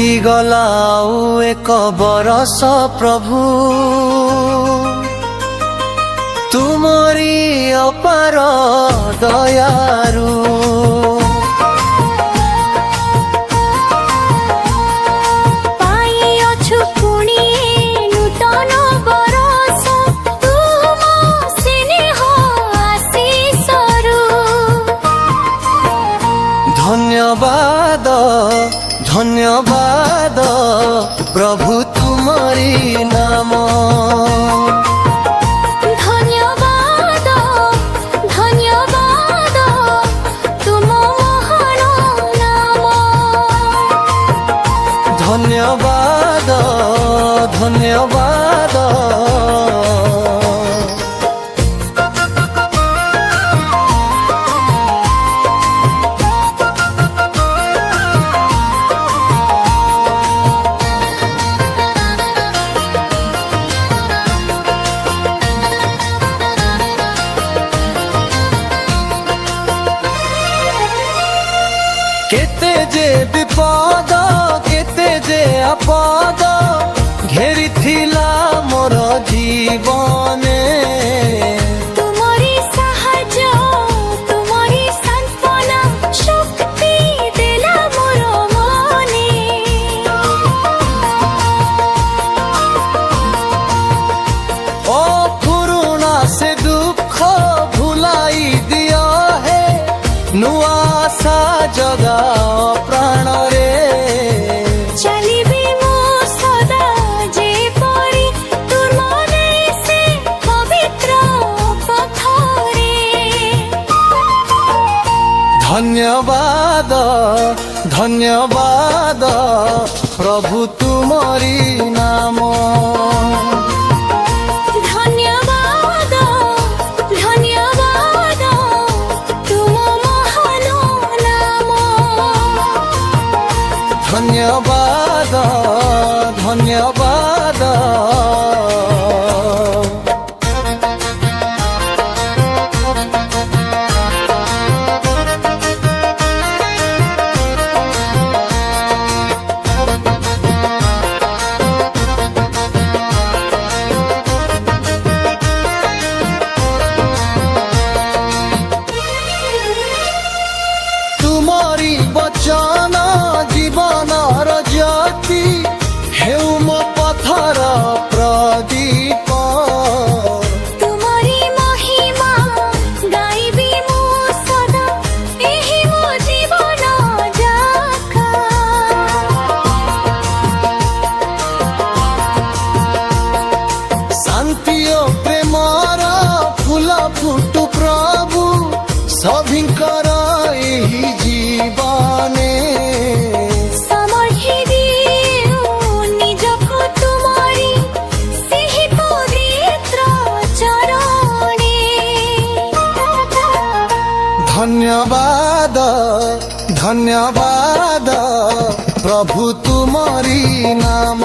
बीतीगला आउ एक बरस प्रभु तुमरी अपार दयारु धन्यवाद धन्यवाद प्रभु तुमरी नाम धन्यवाद धन्यवाद तुम महान नाम धन्यवाद धन्यवाद केते जे विपद केते जे आपद घेरी थिला मोर जीवने तुमरी साहाय्य तुमरी सांत्वना शक्ति देला मोर मने ओ करुणा से दुख भुलाई दिया है नुआ आशा जगा प्राण रे चलिबी मो सदा जे परी तुम से पवित्र पथरे धन्यवाद धन्यवाद प्रभु तुमरी नाम धन्यवाद धन्यवाद तुम महान नाम धन्यवाद धन्यवाद तुमरी वचन जीवनर ज्योति हेउ मो पथर प्रदीप तुमरी महिमा गाइबी मो सदा एही मो जीवन जाका शांति ओ प्रेमर फूल फुटु प्रभु सभिंकर एही जीवने समर्थि दियो निजको तुमरी सेही पवित्र चरणे धन्यवाद धन्यवाद प्रभु तुमरी नाम